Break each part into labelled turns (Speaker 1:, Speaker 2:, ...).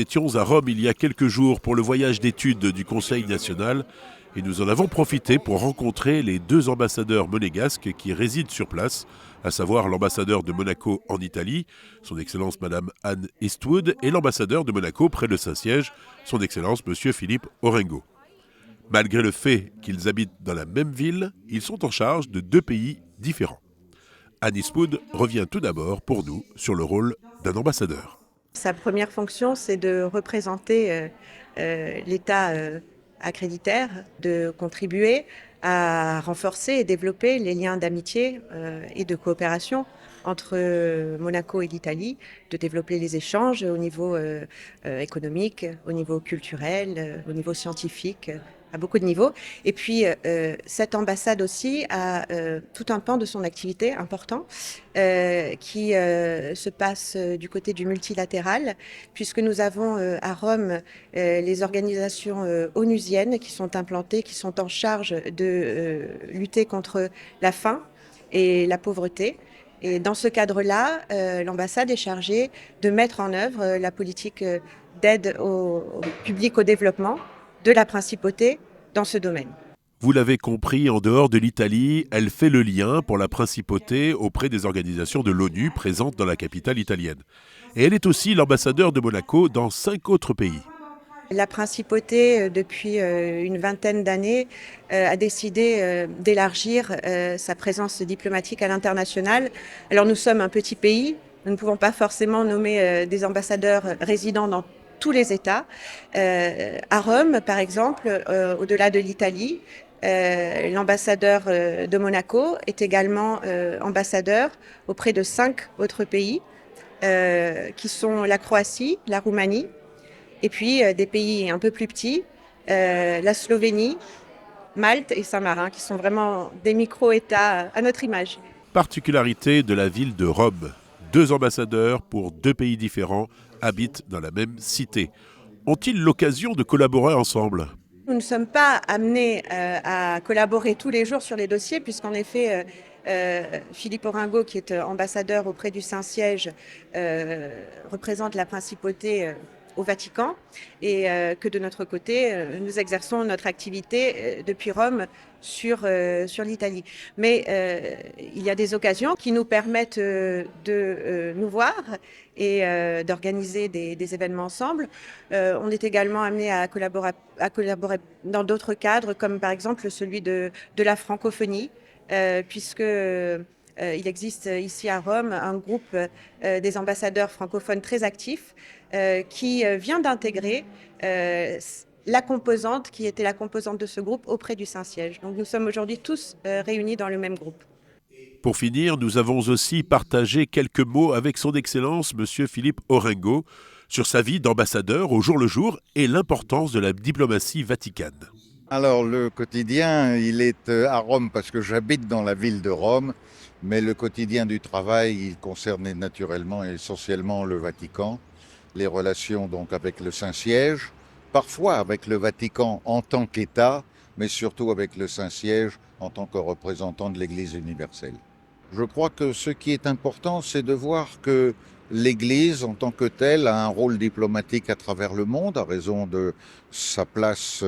Speaker 1: Nous étions à Rome il y a quelques jours pour le voyage d'études du Conseil national et nous en avons profité pour rencontrer les deux ambassadeurs monégasques qui résident sur place, à savoir l'ambassadeur de Monaco en Italie, son Excellence Madame Anne Eastwood, et l'ambassadeur de Monaco près de Saint-Siège, son Excellence Monsieur Philippe Orengo. Malgré le fait qu'ils habitent dans la même ville, ils sont en charge de deux pays différents. Anne Eastwood revient tout d'abord pour nous sur le rôle d'un ambassadeur.
Speaker 2: Sa première fonction, c'est de représenter l'État accréditaire, de contribuer à renforcer et développer les liens d'amitié et de coopération entre Monaco et l'Italie, de développer les échanges au niveau économique, au niveau culturel, au niveau scientifique, à beaucoup de niveaux. Et puis, cette ambassade aussi a tout un pan de son activité important qui se passe du côté du multilatéral, puisque nous avons à Rome les organisations onusiennes qui sont implantées, qui sont en charge de lutter contre la faim et la pauvreté. Et dans ce cadre-là, l'ambassade est chargée de mettre en œuvre la politique d'aide au public au développement de la principauté dans ce domaine.
Speaker 1: Vous l'avez compris, en dehors de l'Italie, elle fait le lien pour la principauté auprès des organisations de l'ONU présentes dans la capitale italienne. Et elle est aussi l'ambassadeur de Monaco dans 5 autres pays.
Speaker 2: La principauté, depuis une vingtaine d'années, a décidé d'élargir sa présence diplomatique à l'international. Alors nous sommes un petit pays, nous ne pouvons pas forcément nommer des ambassadeurs résidant dans tous les États. À Rome, par exemple, au-delà de l'Italie, l'ambassadeur de Monaco est également ambassadeur auprès de 5 autres pays, qui sont la Croatie, la Roumanie, et puis des pays un peu plus petits, la Slovénie, Malte et Saint-Marin, qui sont vraiment des micro-États à notre image.
Speaker 1: Particularité de la ville de Rome. 2 ambassadeurs pour 2 pays différents habitent dans la même cité. Ont-ils l'occasion de collaborer ensemble ?
Speaker 2: Nous ne sommes pas amenés à collaborer tous les jours sur les dossiers, puisqu'en effet, Philippe Orengo, qui est ambassadeur auprès du Saint-Siège, représente la principauté au Vatican, et que de notre côté, nous exerçons notre activité depuis Rome sur l'Italie. Mais il y a des occasions qui nous permettent de nous voir et d'organiser des événements ensemble. On est également amené à collaborer dans d'autres cadres, comme par exemple celui de la francophonie, puisque il existe ici à Rome un groupe des ambassadeurs francophones très actifs qui vient d'intégrer la composante qui était la composante de ce groupe auprès du Saint-Siège. Donc nous sommes aujourd'hui tous réunis dans le même groupe.
Speaker 1: Pour finir, nous avons aussi partagé quelques mots avec son Excellence, Monsieur Philippe Orengo, sur sa vie d'ambassadeur au jour le jour et l'importance de la diplomatie vaticane.
Speaker 3: Alors le quotidien, il est à Rome parce que j'habite dans la ville de Rome, mais le quotidien du travail, il concerne naturellement et essentiellement le Vatican, les relations donc avec le Saint-Siège, parfois avec le Vatican en tant qu'État, mais surtout avec le Saint-Siège en tant que représentant de l'Église universelle. Je crois que ce qui est important, c'est de voir que l'Église, en tant que telle, a un rôle diplomatique à travers le monde, à raison de sa place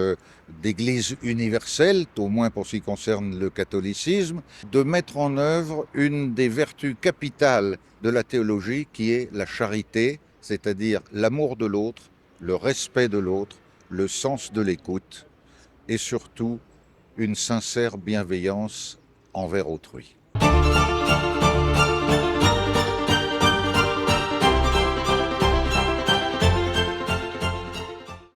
Speaker 3: d'Église universelle, au moins pour ce qui concerne le catholicisme, de mettre en œuvre une des vertus capitales de la théologie, qui est la charité, c'est-à-dire l'amour de l'autre, le respect de l'autre, le sens de l'écoute, et surtout une sincère bienveillance envers autrui.